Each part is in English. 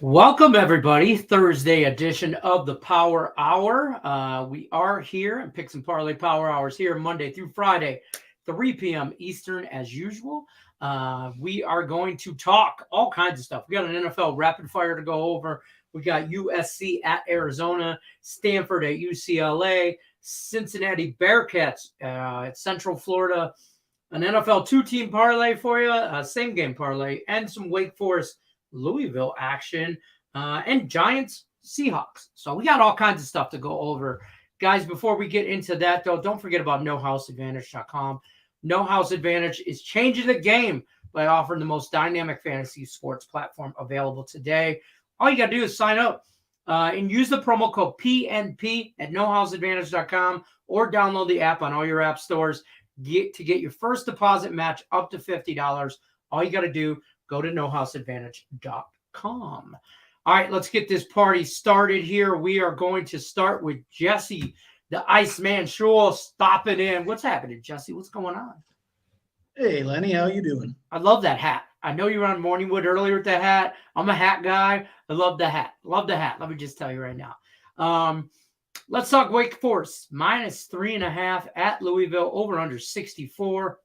Welcome, everybody. Thursday edition of the Power Hour. We are here and Picks and Parlay Power Hours here Monday through Friday, 3 p.m. Eastern as usual. We are going to talk all kinds of stuff. We got an NFL rapid fire to go over. We got USC at Arizona, Stanford at UCLA, Cincinnati Bearcats at Central Florida, an NFL two-team parlay for you, same game parlay, and some Wake Forest Louisville action, and Giants Seahawks. So we got all kinds of stuff to go over. Guys, before we get into that, though, don't forget about NoHouseAdvantage.com. No House Advantage is changing the game by offering the most dynamic fantasy sports platform available today. All you got to do is sign up and use the promo code PNP at NoHouseAdvantage.com or download the app on all your app stores to get your first deposit match up to $50. All you got to do, go to nohouseadvantage.com. All right, let's get this party started here. We are going to start with Jesse, the Iceman Shul, stopping in. What's happening, Jesse? What's going on? Hey, Lenny, how you doing? I love that hat. I know you were on Morningwood earlier with that hat. I'm a hat guy. I love the hat. Love the hat. Let me just tell you right now. Let's talk Wake Forest. -3.5 at Louisville, over under 64.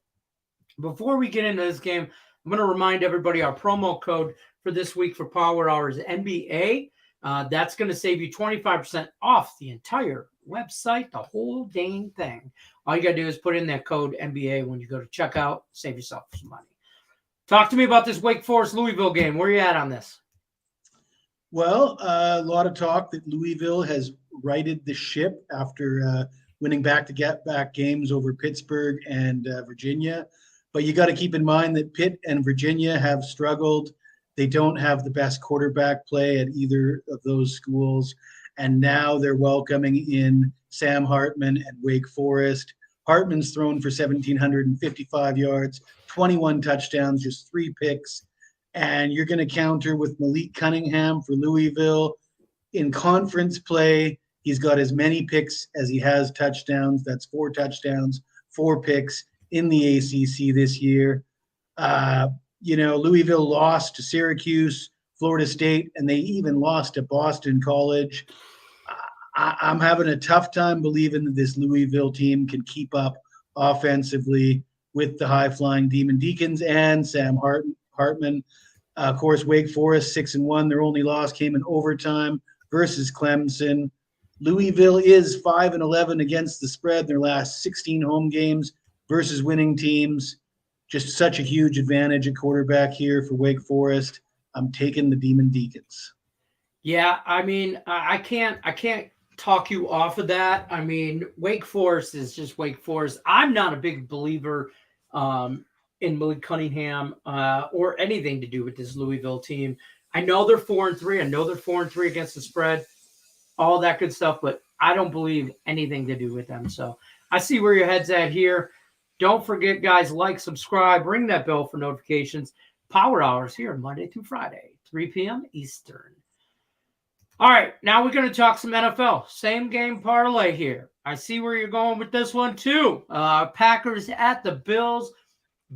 Before we get into this game, I'm going to remind everybody our promo code for this week for Power Hour is NBA. That's going to save you 25% off the entire website, the whole dang thing. All you got to do is put in that code NBA when you go to checkout. Save yourself some money. Talk to me about this Wake Forest-Louisville game. Where are you at on this? Well, a lot of talk that Louisville has righted the ship after winning back-to-back games over Pittsburgh and Virginia. But you got to keep in mind that Pitt and Virginia have struggled. They don't have the best quarterback play at either of those schools. And now they're welcoming in Sam Hartman and Wake Forest. Hartman's thrown for 1,755 yards, 21 touchdowns, just 3 picks. And you're going to counter with Malik Cunningham for Louisville. In conference play, he's got as many picks as he has touchdowns. That's 4 touchdowns, 4 picks in the ACC this year. Louisville lost to Syracuse, Florida State, and they even lost to Boston College. I'm having a tough time believing that this Louisville team can keep up offensively with the high-flying Demon Deacons and Sam Hartman. Of course, Wake Forest 6-1. Their only loss came in overtime versus Clemson. Louisville is 5-11 against the spread in their last 16 home games versus winning teams. Just such a huge advantage at quarterback here for Wake Forest. I'm taking the Demon Deacons. Yeah, I mean, I can't talk you off of that. I mean, Wake Forest is just Wake Forest. I'm not a big believer in Malik Cunningham or anything to do with this Louisville team. I know they're 4-3. I know they're 4-3 against the spread, all that good stuff, but I don't believe anything to do with them. So I see where your head's at here. Don't forget, guys, like, subscribe, ring that bell for notifications. Power Hours here Monday through Friday, 3 p.m. Eastern. All right, now we're going to talk some NFL. Same game parlay here. I see where you're going with this one, too. Packers at the Bills.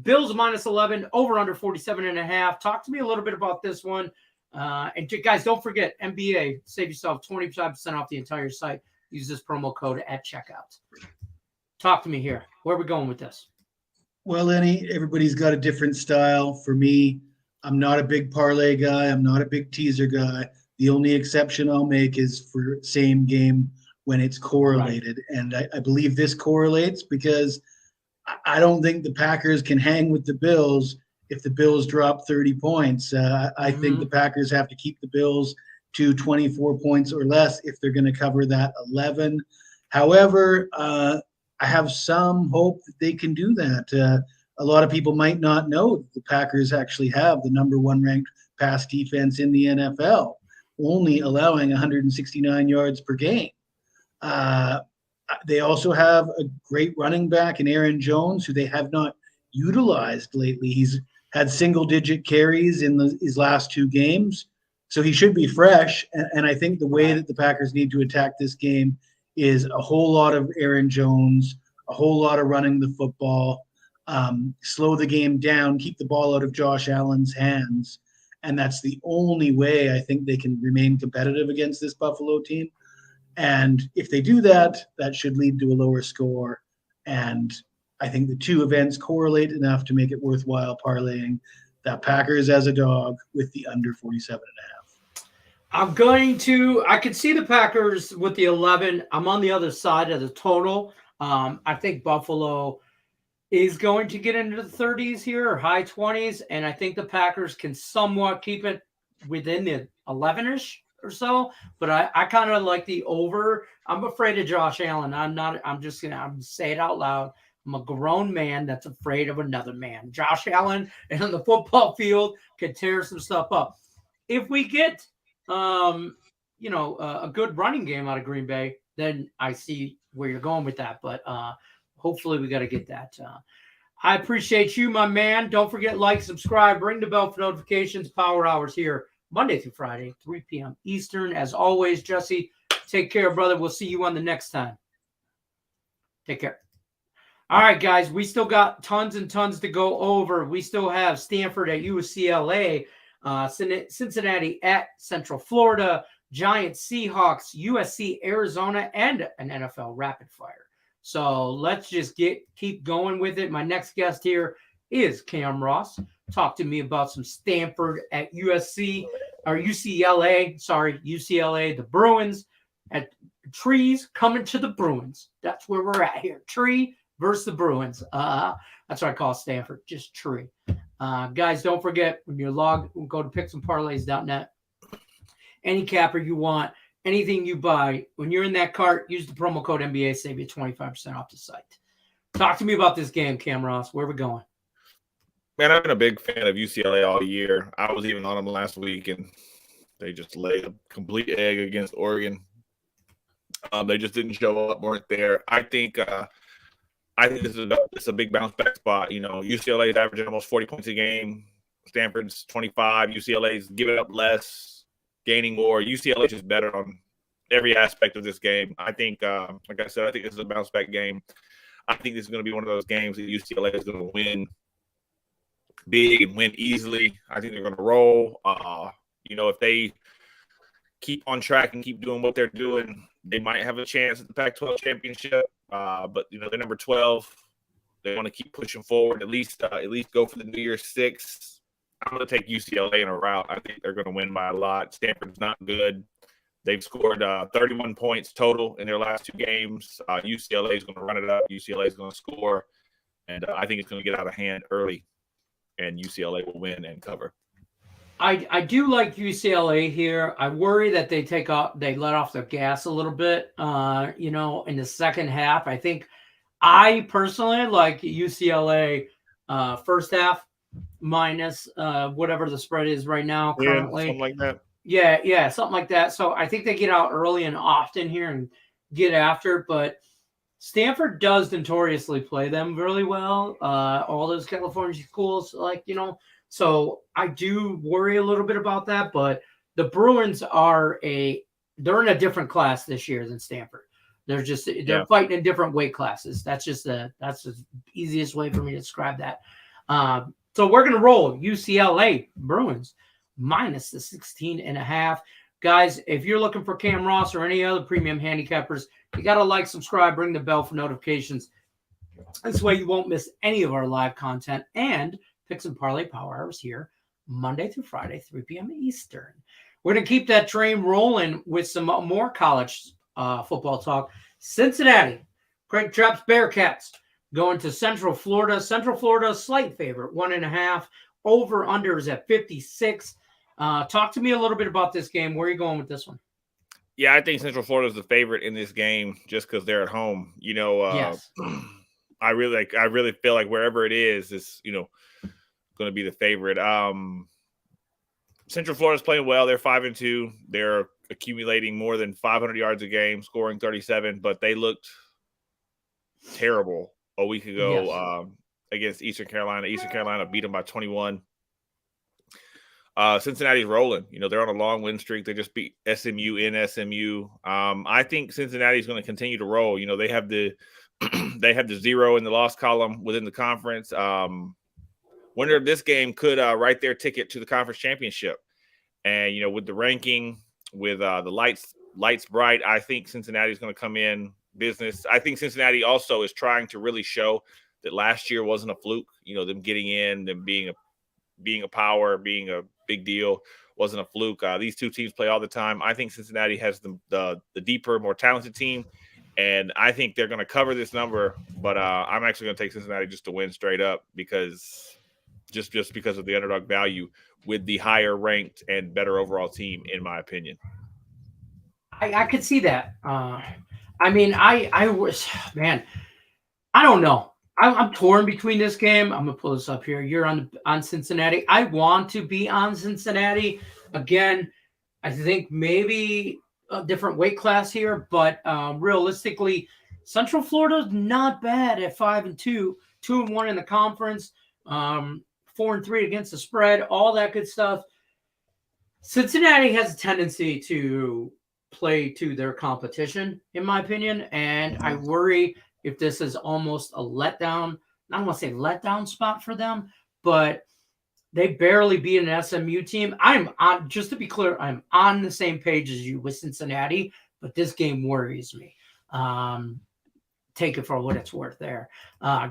Bills -11, over under 47.5. Talk to me a little bit about this one. And guys, don't forget, NBA, save yourself 25% off the entire site. Use this promo code at checkout. Talk to me here. Where are we going with this? Well, Lenny, everybody's got a different style. For me, I'm not a big parlay guy. I'm not a big teaser guy. The only exception I'll make is for same game when it's correlated. Right. And I believe this correlates because I don't think the Packers can hang with the Bills if the Bills drop 30 points. I think the Packers have to keep the Bills to 24 points or less if they're going to cover that 11. However, I have some hope that they can do that. A lot of people might not know that the Packers actually have the number 1 ranked pass defense in the NFL, only allowing 169 yards per game. They also have a great running back in Aaron Jones, who they have not utilized lately. He's had single-digit carries in his last 2 games, so he should be fresh. And I think the way that the Packers need to attack this game is a whole lot of Aaron Jones, a whole lot of running the football, slow the game down, keep the ball out of Josh Allen's hands, And that's the only way I think they can remain competitive against this Buffalo team. And if they do that, that should lead to a lower score. And I think the two events correlate enough to make it worthwhile parlaying that Packers as a dog with the under 47.5. I could see the Packers with the 11. I'm on the other side of the total. I think Buffalo is going to get into the 30s here or high 20s, and I think the Packers can somewhat keep it within the 11-ish or so. But I kind of like the over. I'm afraid of Josh Allen. I'm just gonna say it out loud. I'm a grown man that's afraid of another man. Josh Allen and on the football field could tear some stuff up. If we get a good running game out of Green Bay, then I see where you're going with that. But hopefully we got to get that. I appreciate you, my man. Don't forget, like, subscribe, ring the bell for notifications. Power Hours here, Monday through Friday, 3 p.m. Eastern. As always, Jesse, take care, brother. We'll see you on the next time. Take care. All right, guys, we still got tons and tons to go over. We still have Stanford at UCLA, Cincinnati at Central Florida, Giants, Seahawks, USC Arizona, and an NFL rapid fire. So let's just keep going with it. My next guest here is Cam Ross. Talk to me about some Stanford at UCLA, the Bruins at Trees coming to the Bruins. That's where we're at here. Tree versus the Bruins. That's what I call Stanford, just Tree. Guys, don't forget, when you're logged, go to picksandparlays.net. Any capper you want, anything you buy, when you're in that cart, use the promo code NBA, save you 25% off the site. Talk to me about this game, Cam Ross. Where are we going? Man, I've been a big fan of UCLA all year. I was even on them last week, and they just laid a complete egg against Oregon. They just didn't show up, weren't there. I think this is a big bounce back spot. You know, UCLA is averaging almost 40 points a game. Stanford's 25. UCLA's giving up less, gaining more. UCLA is just better on every aspect of this game. I think, like I said, I think this is a bounce back game. I think this is going to be one of those games that UCLA is going to win big and win easily. I think they're going to roll. If they keep on track and keep doing what they're doing, they might have a chance at the Pac-12 championship. But they're number 12. They want to keep pushing forward. At least go for the New Year's Six. I'm going to take UCLA in a rout. I think they're going to win by a lot. Stanford's not good. They've scored 31 points total in their last two games. UCLA is going to run it up. UCLA is going to score, and I think it's going to get out of hand early, and UCLA will win and cover. I do like UCLA here. I worry that they let off their gas a little bit, in the second half. I personally like UCLA first half minus whatever the spread is right now currently. Yeah, something like that. Yeah, something like that. So I think they get out early and often here and get after it. But Stanford does notoriously play them really well. All those California schools, so I do worry a little bit about that. But the Bruins they're in a different class this year than Stanford. They're fighting in different weight classes. That's the easiest way for me to describe that. So we're going to roll UCLA Bruins minus the 16.5. Guys, if you're looking for Cam Ross or any other premium handicappers, you got to like, subscribe, ring the bell for notifications. This way you won't miss any of our live content. And Picks and Parlay Power Hours here, Monday through Friday, 3 p.m. Eastern. We're going to keep that train rolling with some more college football talk. Cincinnati, Craig Trapp's Bearcats going to Central Florida. Central Florida, slight favorite, 1.5. Over under is at 56. Talk to me a little bit about this game. Where are you going with this one? Yeah, I think Central Florida is the favorite in this game just because they're at home. Yes. I really feel like wherever it is going to be the favorite. Central Florida's playing well. They're 5-2. They're accumulating more than 500 yards a game, scoring 37, but they looked terrible a week ago against Eastern Carolina. Eastern Carolina beat them by 21. Cincinnati's rolling. They're on a long win streak. They just beat SMU in SMU. I think Cincinnati's going to continue to roll. They have the 0 in the loss column within the conference. winner of this game could write their ticket to the conference championship. And, with the ranking, with the lights bright, I think Cincinnati is going to come in business. I think Cincinnati also is trying to really show that last year wasn't a fluke. Them getting in, them being a power, being a big deal wasn't a fluke. These two teams play all the time. I think Cincinnati has the deeper, more talented team, and I think they're going to cover this number. But I'm actually going to take Cincinnati just to win straight up because of the underdog value with the higher ranked and better overall team, in my opinion. I could see that. I was, man, I don't know. I'm torn between this game. I'm going to pull this up here. You're on Cincinnati. I want to be on Cincinnati. Again, I think maybe a different weight class here, but realistically, Central Florida's not bad at 5-2, 2-1 in the conference, 4-3 against the spread, all that good stuff. Cincinnati has a tendency to play to their competition, in my opinion, and I worry if this is almost a letdown. I don't want to say letdown spot for them, but they barely beat an SMU team. Just to be clear, I'm on the same page as you with Cincinnati, but this game worries me. Take it for what it's worth there.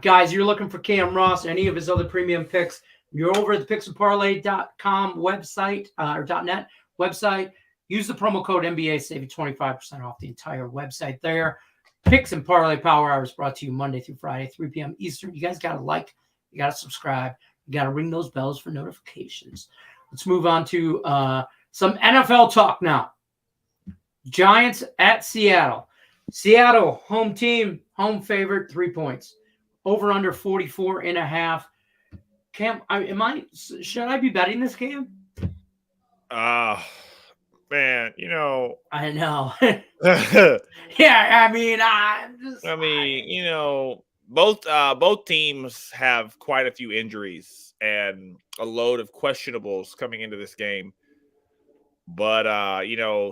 Guys, you're looking for Cam Ross, any of his other premium picks, you're over at the picksandparlay.com website, or .net website. Use the promo code NBA, save you 25% off the entire website there. Picks and Parlay Power Hour is brought to you Monday through Friday, 3 p.m. Eastern. You guys got to you got to subscribe, you got to ring those bells for notifications. Let's move on to some NFL talk now. Giants at Seattle. Seattle, home team, home favorite, 3 points. Over under 44.5. Cam, should I be betting this game? Man, I know. Yeah, both teams have quite a few injuries and a load of questionables coming into this game. But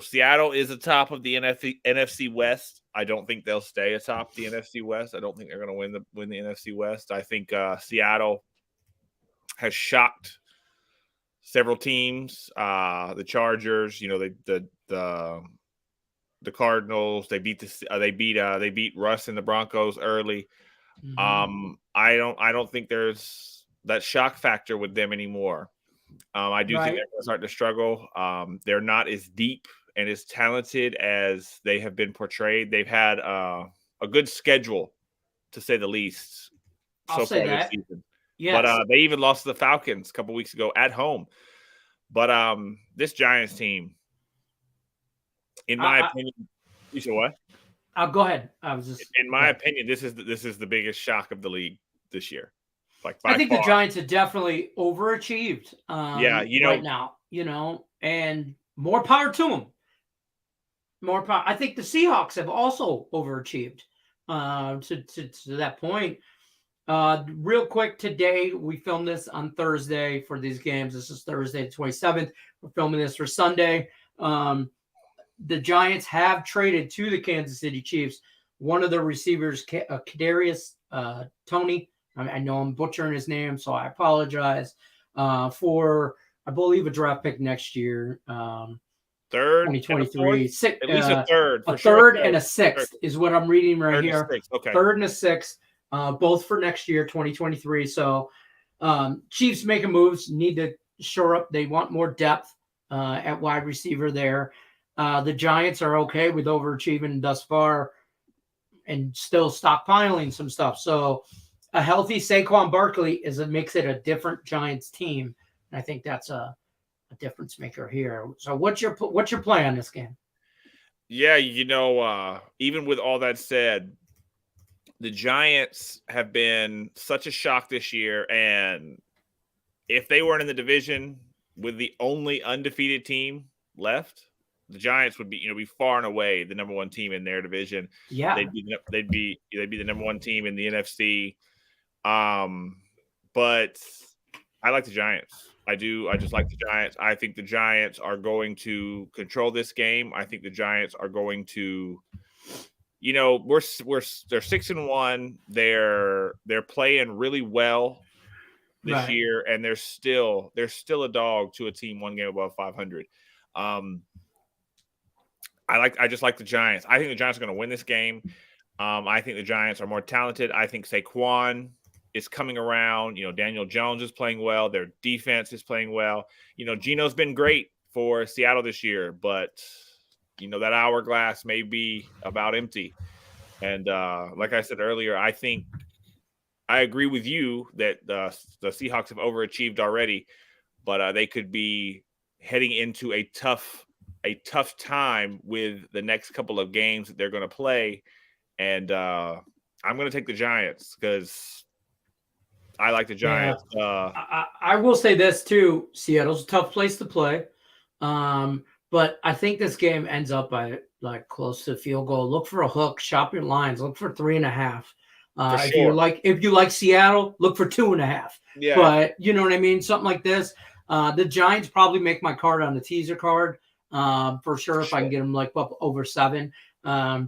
Seattle is atop of the NFC West. I don't think they'll stay atop the NFC West. I don't think they're going to win the NFC West. I think Seattle has shocked several teams. The Chargers, the Cardinals. They beat Russ and the Broncos early. Mm-hmm. I don't think there's that shock factor with them anymore. I do think they're going to start to struggle. They're not as deep and as talented as they have been portrayed. They've had a good schedule, to say the least, so far this season. Yes. But they even lost to the Falcons a couple weeks ago at home. But this Giants team, in my opinion, you said what? Go ahead. In my opinion, this is the biggest shock of the league this year. I think the Giants have definitely overachieved. Right now, and more power to them. More power. I think the Seahawks have also overachieved to that point. Real quick, today we filmed this on Thursday for these games. This is Thursday the 27th. We're filming this for Sunday. The Giants have traded to the Kansas City Chiefs one of their receivers, Kadarius Toney. I know I'm butchering his name, so I apologize. For, I believe, a draft pick next year. Third, 2023. At least a third. A third and a sixth is what I'm reading right here. Okay. Third and a sixth, both for next year, 2023. So Chiefs making moves, need to shore up. They want more depth at wide receiver there. The Giants are okay with overachieving thus far and still stockpiling some stuff. So a healthy Saquon Barkley makes it a different Giants team. And I think that's a difference maker here. So what's your play on this game? Yeah, even with all that said, the Giants have been such a shock this year. And if they weren't in the division with the only undefeated team left, the Giants would be far and away the number one team in their division. Yeah, they'd be the number one team in the NFC. But I like the Giants. I do. I just like the Giants. I think the Giants are going to control this game. I think the Giants are going to, they're 6-1. They're playing really well. this year, and they're still a dog to a team one game above 500. I just like the Giants. I think the Giants are going to win this game. I think the Giants are more talented. I think Saquon is coming around. Daniel Jones is playing well. Their defense is playing well. Geno's been great for Seattle this year, but that hourglass may be about empty. And like I said earlier, I think I agree with you that the Seahawks have overachieved already, but they could be heading into a tough time with the next couple of games that they're going to play. And I'm going to take the Giants because I like the Giants. Yeah. I will say this too. Seattle's a tough place to play. But I think this game ends up by like close to field goal. Look for a hook, shop your lines, look for 3.5. If you like Seattle, look for 2.5. Yeah. But you know what I mean? Something like this. The Giants probably make my card on the teaser card. For sure, if I can get them like up over 7. I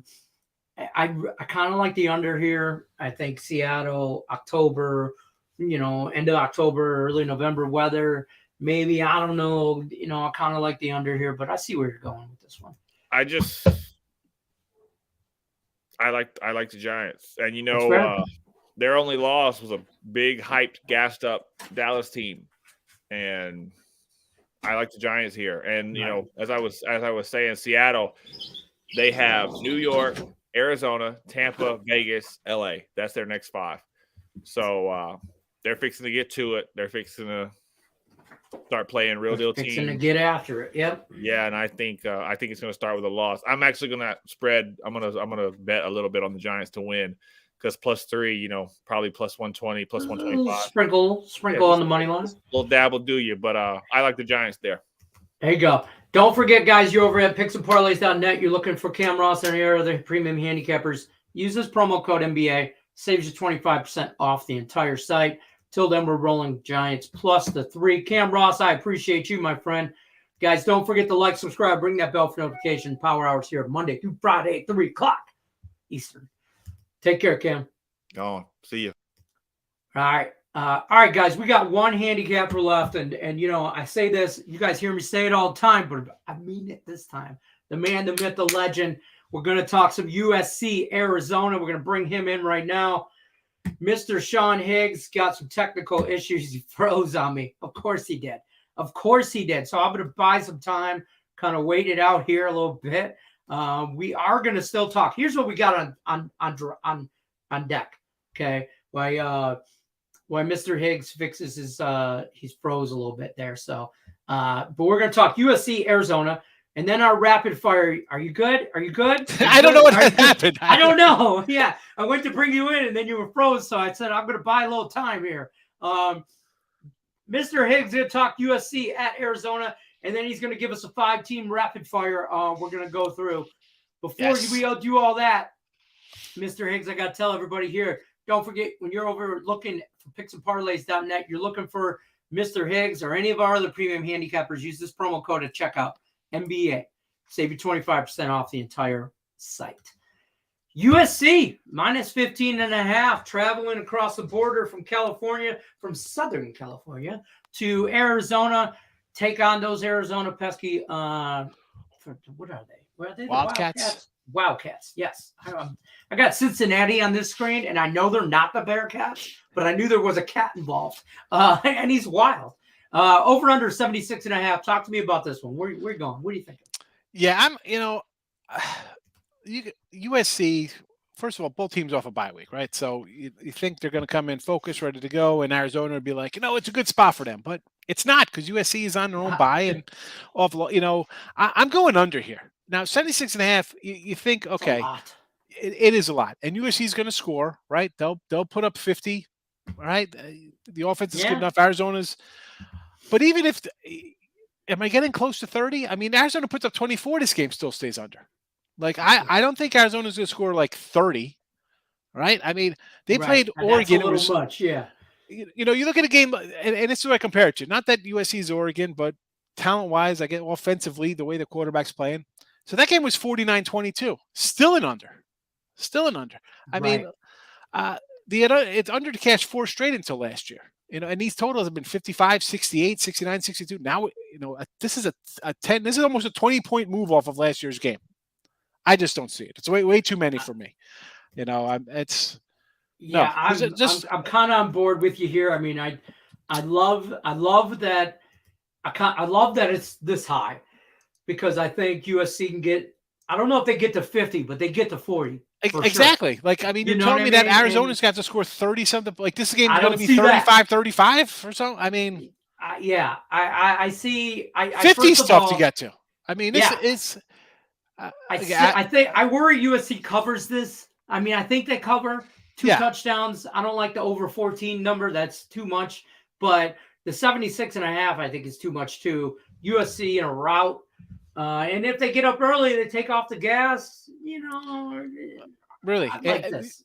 kind of like the under here. I think Seattle, October, end of October, early November weather. Maybe, I don't know. I kind of like the under here, but I see where you're going with this one. I like the Giants, and their only loss was a big, hyped, gassed up Dallas team, and I like the Giants here. And as I was saying, Seattle, they have New York, Arizona, Tampa, Vegas, LA. That's their next 5. So they're fixing to get to it. They're fixing to start playing real deal teams. Fixing to get after it. Yep. Yeah, and I think it's going to start with a loss. I'm actually going to spread. I'm gonna bet a little bit on the Giants to win because +3, probably +120, +125. Sprinkle on the money line. A little dab will do you, but I like the Giants there. There you go. Don't forget, guys, you're over at picksandparlays.net. You're looking for Cam Ross and any other premium handicappers. Use this promo code NBA. Saves you 25% off the entire site. Till then, we're rolling Giants +3. Cam Ross, I appreciate you, my friend. Guys, don't forget to like, subscribe, ring that bell for notification. Power hours here Monday through Friday, 3 o'clock Eastern. Take care, Cam. Oh, see you. All right, guys. We got one handicapper left, and I say this. You guys hear me say it all the time, but I mean it this time. The man, the myth, the legend. We're going to talk some USC Arizona. We're going to bring him in right now. Mr. Sean Higgs got some technical issues. He froze on me. Of course he did. So I'm going to buy some time, kind of wait it out here a little bit. We are going to still talk. Here's what we got on deck. Okay, why Mr. Higgs fixes his he's froze a little bit there. So, but we're going to talk USC Arizona. And then our rapid fire. Are you good? I don't know what happened. I don't know. Yeah. I went to bring you in and then you were frozen. So I said, I'm going to buy a little time here. Mr. Higgs going to talk USC at Arizona. And then he's going to give us a 5-team rapid fire. We're going to go through. Before we do all that, Mr. Higgs, I got to tell everybody here, don't forget when you're over looking for picksandparlays.net, you're looking for Mr. Higgs or any of our other premium handicappers, use this promo code at checkout. NBA. Save you 25% off the entire site. USC, -15.5, traveling across the border from California, from Southern California to Arizona. Take on those Arizona pesky, what are they? What are they? Wildcats? Wildcats, yes. I got Cincinnati on this screen, and I know they're not the Bearcats, but I knew there was a cat involved, and he's wild. Over under 76.5. Talk to me about this one. Where you going? What are you thinking? Yeah, USC, first of all, both teams off a bye week, right? So you think they're going to come in focused, ready to go, and Arizona would be like, it's a good spot for them. But it's not because USC is on their own bye and off. I'm going under here. Now, 76.5, you think, okay, it is a lot. And USC is going to score, right? They'll put up 50, right? The offense is good enough. Arizona's. But even if am I getting close to 30? I mean, Arizona puts up 24. This game still stays under. Like, I don't think Arizona's going to score like 30, right? I mean, they played Oregon. That's a little much, yeah. You look at a game, and this is what I compare it to. Not that USC is Oregon, but talent-wise, I get offensively, the way the quarterback's playing. So that game was 49-22. Still an under. I mean, it's under the cash 4 straight until last year. And these totals have been 55, 68, 69, 62. Now, this is a 10. This is almost a 20-point move off of last year's game. I just don't see it. It's way too many for me. I'm kind of on board with you here. I mean, I love that. I love that it's this high, because I think USC can get. I don't know if they get to 50, but they get to 40. Exactly. Sure. You're telling me that Arizona's got to score 30 something. This game is going to be 35-35 or something. I mean, I see. 50 stuff to get to. I mean, it's. I worry USC covers this. I mean, I think they cover 2 touchdowns. I don't like the over 14 number. That's too much. But the 76.5, I think, is too much too. USC in a rout. And if they get up early, they take off the gas, Really.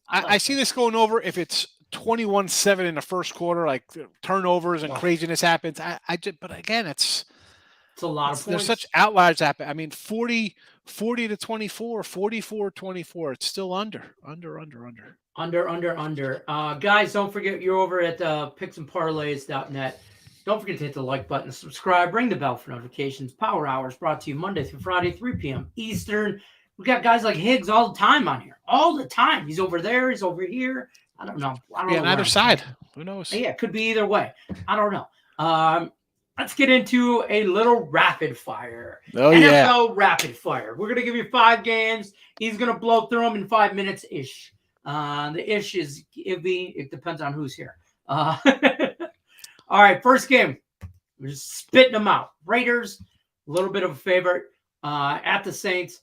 I see this going over if it's 21-7 in the first quarter, like turnovers and craziness happens. But again, it's a lot of points. There's such outliers happen. I mean, 40 to 24, 44-24. It's still under. Guys, don't forget you're over at picksandparlays.net. Don't forget to hit the like button, subscribe, ring the bell for notifications. Power Hours brought to you Monday through Friday, 3 p.m. Eastern. We got guys like Higgs all the time on here. All the time. He's over there. He's over here. I don't know. On either side. Who knows? Yeah, it could be either way. I don't know. Let's get into a little rapid fire. NFL rapid fire. We're going to give you 5 games. He's going to blow through them in 5 minutes-ish. The ish is iffy. It depends on who's here. All right, first game. We're just spitting them out. Raiders, a little bit of a favorite at the Saints.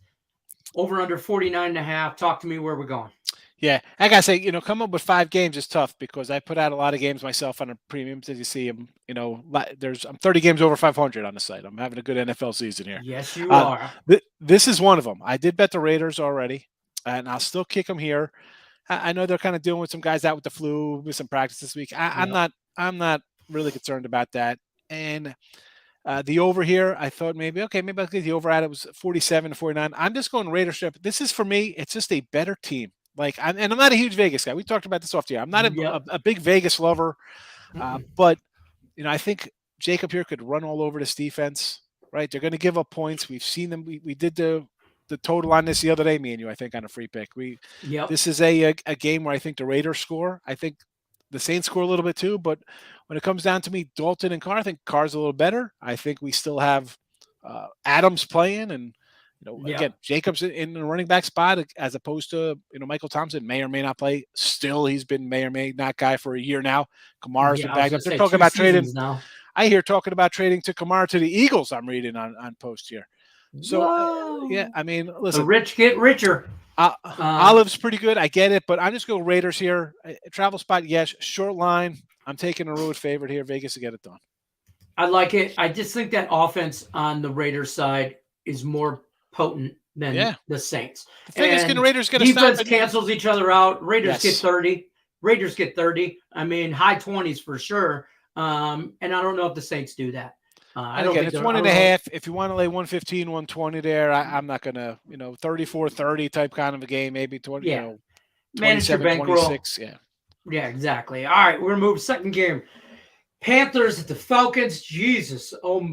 Over under 49.5. Talk to me where we're going. Yeah, I gotta say, come up with 5 games is tough because I put out a lot of games myself on a premiums. As you see, I'm 30 games over 500 on the site. I'm having a good NFL season here. Yes, you are. This is one of them. I did bet the Raiders already, and I'll still kick them here. I know they're kind of dealing with some guys out with the flu, with some practice this week. I'm not really concerned about that. And the over here, I thought maybe I'll get the over at it was 47-49. I'm just going Raiders. This is for me. It's just a better team. I'm not a huge Vegas guy. We talked about this off the air. I'm not a big Vegas lover, but I think Jacob here could run all over this defense. Right? They're going to give up points. We've seen them. We did the total on this the other day. Me and you, I think, on a free pick. This is a game where I think the Raiders score. I think the Saints score a little bit too, but when it comes down to me, Dalton and Carr, I think Carr's a little better. I think we still have Adams playing, and again, Jacobs in the running back spot as opposed to Michael Thompson may or may not play. Still, he's been may or may not guy for a year now. Kamara's been backed up. They're talking about trading now. I hear talking about trading to Kamara to the Eagles. I'm reading on post here. So I mean, listen, the rich get richer. Olive's pretty good. I get it, but I'm just going Raiders here. Travel spot, yes. Short line. I'm taking a road favorite here. Vegas to get it done. I like it. I just think that offense on the Raiders side is more potent than the Saints. The thing is, can the Raiders get a defense cancels each other out. Raiders get 30. Raiders get 30. I mean, high 20s for sure. And I don't know if the Saints do that. I don't think it's 1.5. If you want to lay 115, 120 there, I'm not going to, 34-30 type kind of a game, maybe 20, manage your bankroll. 26. Yeah, exactly. All right, we're going to move second game. Panthers at the Falcons. Jesus. Oh,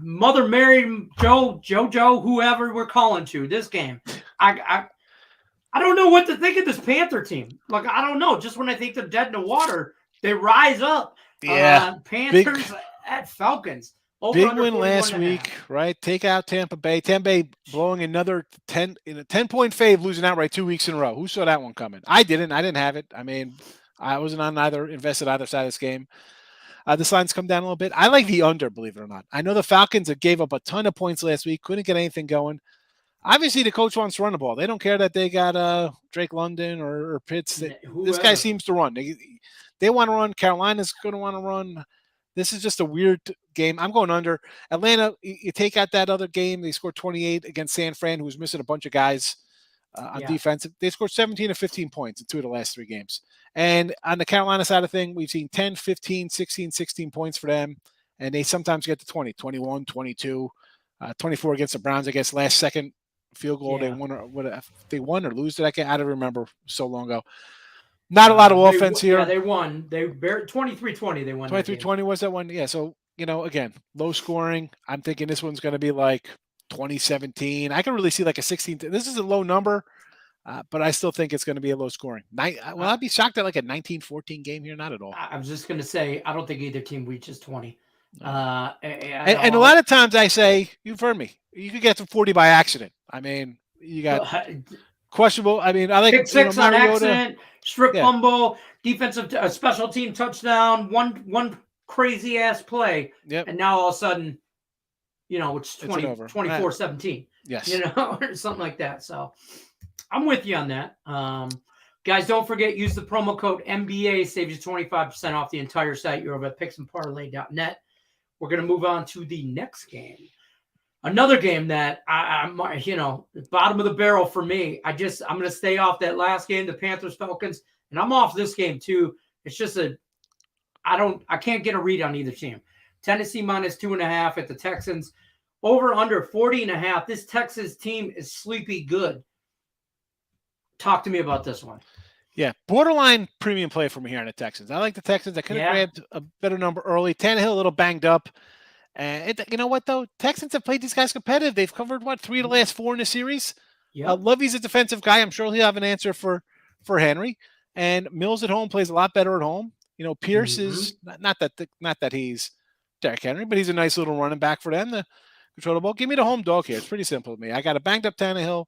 Mother Mary, JoJo, whoever we're calling to this game. I don't know what to think of this Panther team. I don't know. Just when I think they're dead in the water, they rise up. Yeah. Panthers at Falcons. Big win last week, right? Take out Tampa Bay. Tampa Bay blowing another 10-point fave, losing outright 2 weeks in a row. Who saw that one coming? I didn't. I didn't have it. I mean, I wasn't invested either side of this game. This line's come down a little bit. I like the under, believe it or not. I know the Falcons gave up a ton of points last week. Couldn't get anything going. Obviously, the coach wants to run the ball. They don't care that they got Drake London or Pitts. This guy seems to run. They want to run. Carolina's going to want to run. This is just a weird game. I'm going under. Atlanta, you take out that other game. They scored 28 against San Fran, who's missing a bunch of guys on defense. They scored 17 or 15 points in 2 of the last 3 games. And on the Carolina side of thing, we've seen 10, 15, 16, 16 points for them. And they sometimes get to 20, 21, 22, 24 against the Browns, I guess, last second field goal. They won or lose that game. I don't remember so long ago. Not a lot of offense here. Yeah, they won. They 23-20. They won. 23-20 was that one? Yeah. So, again, low scoring. I'm thinking this one's going to be like 2017. I can really see like a 16. This is a low number, but I still think it's going to be a low scoring. Well, I'd be shocked at like a 19-14 game here. Not at all. I was just going to say, I don't think either team reaches 20. And a lot of times I say, you've heard me, you could get to 40 by accident. I mean, you got questionable. I mean, I like pick six on accident, strip fumble, defensive special team touchdown, one crazy ass play, and now all of a sudden, it's 24-17. Yes, or something like that. So I'm with you on that. Guys, don't forget, use the promo code MBA, saves you 25% off the entire site. You're over at picksandparlay.net. We're going to move on to the next game. Another game that I'm bottom of the barrel for me. I'm going to stay off that last game, the Panthers Falcons, and I'm off this game too. It's just I can't get a read on either team. Tennessee -2.5 at the Texans. Over under 40.5. This Texas team is sleepy good. Talk to me about this one. Yeah, borderline premium play from here on the Texans. I like the Texans. I could have grabbed a better number early. Tannehill a little banged up. And you know what, though? Texans have played these guys competitive. They've covered, 3 of the last 4 in the series? Yep. Lovey's a defensive guy. I'm sure he'll have an answer for Henry. And Mills at home plays a lot better at home. Pierce is not that he's Derrick Henry, but he's a nice little running back for them to control the ball. Give me the home dog here. It's pretty simple to me. I got a banged up Tannehill,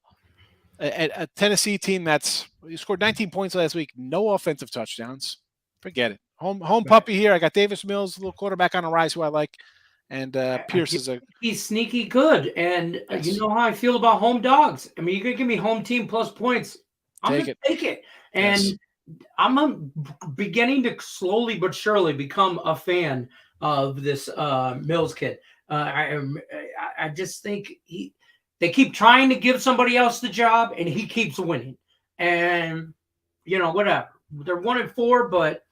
a Tennessee team you scored 19 points last week, no offensive touchdowns. Forget it. Home puppy here. I got Davis Mills, a little quarterback on the rise who I like. And Pierce he's sneaky good. And you know how I feel about home dogs. I mean, you're going to give me home team plus points. I'm going to take it. And I'm beginning to slowly but surely become a fan of this Mills kid. I just think they keep trying to give somebody else the job, and he keeps winning. And, whatever. They're 1-4, but,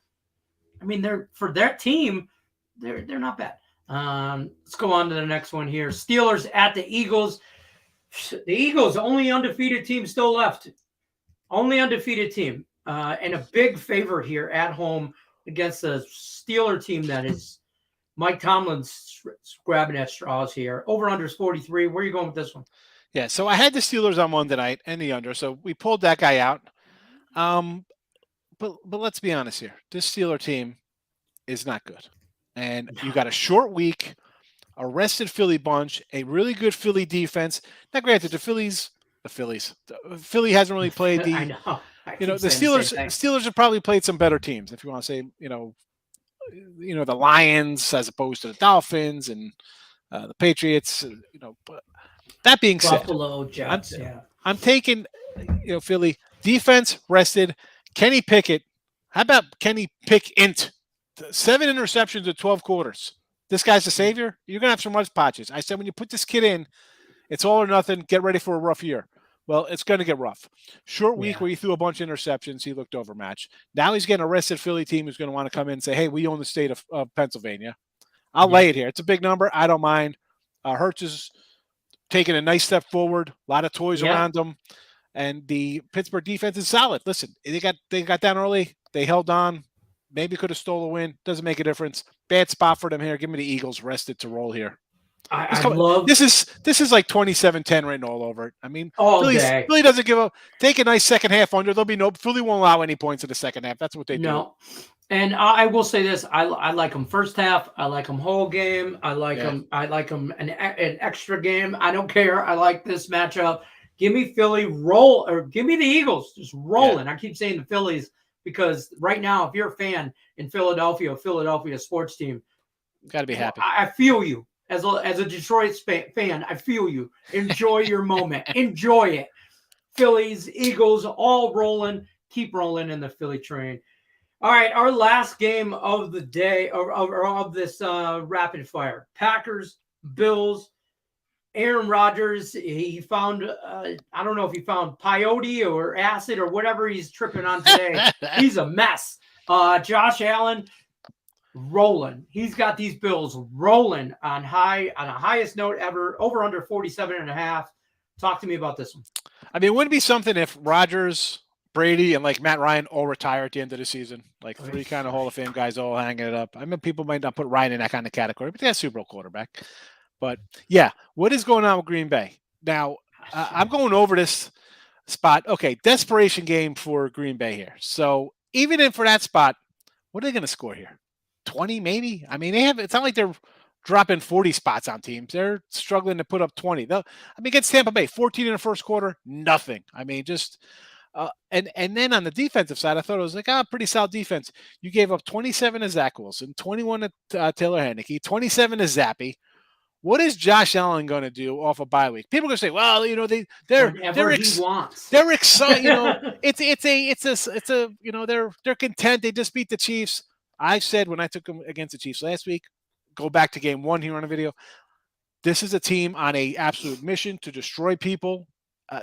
I mean, for their team, they're not bad. Let's go on to the next one here. Steelers at the Eagles. The Eagles, only undefeated team still left. Only undefeated team. And a big favorite here at home against a Steeler team that is Mike Tomlin's grabbing at straws here. Over under is 43. Where are you going with this one? Yeah, so I had the Steelers on Monday night and the under, so we pulled that guy out. But let's be honest here. This Steeler team is not good. And you got a short week, a rested Philly bunch, a really good Philly defense. Now, granted, Philly hasn't really played the. I know. The Steelers have probably played some better teams. If you want to say, the Lions as opposed to the Dolphins and the Patriots. But that being said, Buffalo, Jets. I'm taking, Philly defense rested. Kenny Pickett. How about Kenny Pickett? 7 interceptions in 12 quarters. This guy's a savior. You're going to have some rust patches. I said, when you put this kid in, it's all or nothing. Get ready for a rough year. Well, it's going to get rough. Short week where he threw a bunch of interceptions. He looked overmatched. Now he's getting a rested Philly team who's going to want to come in and say, hey, we own the state of Pennsylvania. I'll lay it here. It's a big number. I don't mind. Hurts is taking a nice step forward. A lot of toys around him. And the Pittsburgh defense is solid. Listen, they got down early. They held on. Maybe could have stole a win. Doesn't make a difference. Bad spot for them here. Give me the Eagles rested to roll here. This is like 27-10 written all over it. I mean, Philly doesn't give up. Take a nice second half under. Philly won't allow any points in the second half. That's what they do. No. And I will say this: I like them first half. I like them whole game. I like them. I like them an extra game. I don't care. I like this matchup. Give me Philly roll, or give me the Eagles just rolling. I keep saying the Phillies because right now, if you're a fan in Philadelphia sports team, got to be happy. I feel you. As a Detroit fan, I feel you. Enjoy your moment. Enjoy it. Phillies, Eagles, all rolling. Keep rolling in the Philly train. All right, our last game of the day, or of this rapid fire. Packers, Bills, Aaron Rodgers. He found, I don't know if he found peyote or acid or whatever he's tripping on today. He's a mess. Josh Allen. Rolling. He's got these Bills rolling on a highest note ever, over under 47.5. Talk to me about this one. I mean, it wouldn't be something if Rodgers Brady and like Matt Ryan all retire at the end of the season. Like 3 kind of Hall of Fame guys all hanging it up. I mean, people might not put Ryan in that kind of category, but that's Super Bowl quarterback. But yeah, what is going on with Green Bay? Now, I'm going over this spot. Okay, desperation game for Green Bay here. So even in for that spot, what are they going to score here? 20 maybe? I mean, it's not like they're dropping 40 spots on teams. They're struggling to put up 20. Against Tampa Bay, 14 in the first quarter, nothing. I mean, just and then on the defensive side, I thought it was like, pretty solid defense. You gave up 27 to Zach Wilson, 21 to Taylor Heinicke, 27 to Zappy. What is Josh Allen going to do off a bye week? People are going to say, well, they're excited. They're content. They just beat the Chiefs. I said when I took them against the Chiefs last week, go back to game 1 here on the video. This is a team on a absolute mission to destroy people.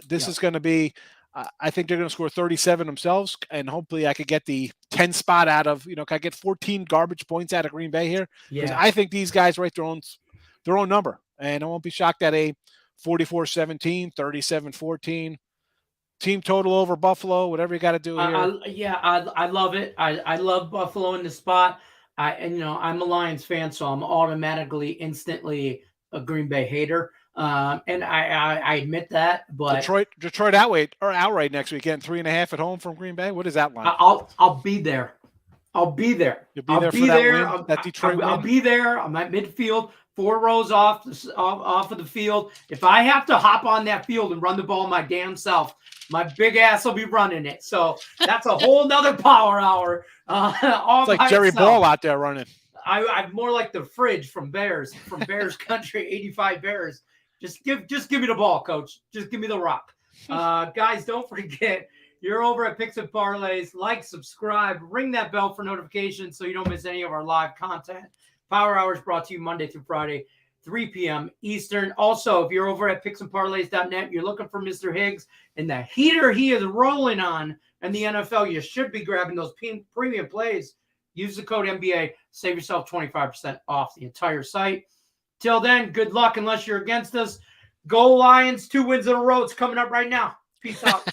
This is going to be, I think they're going to score 37 themselves, and hopefully I could get the 10 spot out of, can I get 14 garbage points out of Green Bay here? Because I think these guys write their own number, and I won't be shocked at a 44-17, 37-14 team total over Buffalo, whatever you got to do here. I love it. I love Buffalo in the spot. I'm a Lions fan, so I'm automatically, instantly a Green Bay hater. And I admit that, but Detroit outright next weekend, 3.5 at home from Green Bay. What is that line? I'll be there. I'll be there. You'll be there for that win, that Detroit win? I'll be there. I'm at midfield, 4 rows off of the field. If I have to hop on that field and run the ball my damn self, my big ass will be running it. So that's a whole nother power hour. It's like Jerry Ball out there running. I'm more like the fridge from Bears country, 85 Bears. Just give me the ball, coach. Just give me the rock. Guys, don't forget, you're over at Picks and Parlays. Like, subscribe, ring that bell for notifications so you don't miss any of our live content. Power Hours brought to you Monday through Friday, 3 p.m. Eastern. Also, if you're over at picksandparlays.net, you're looking for Mr. Higgs and the heater he is rolling on in the NFL, you should be grabbing those premium plays. Use the code NBA. Save yourself 25% off the entire site. Till then, good luck unless you're against us. Go Lions. 2 wins in a row. It's coming up right now. Peace out.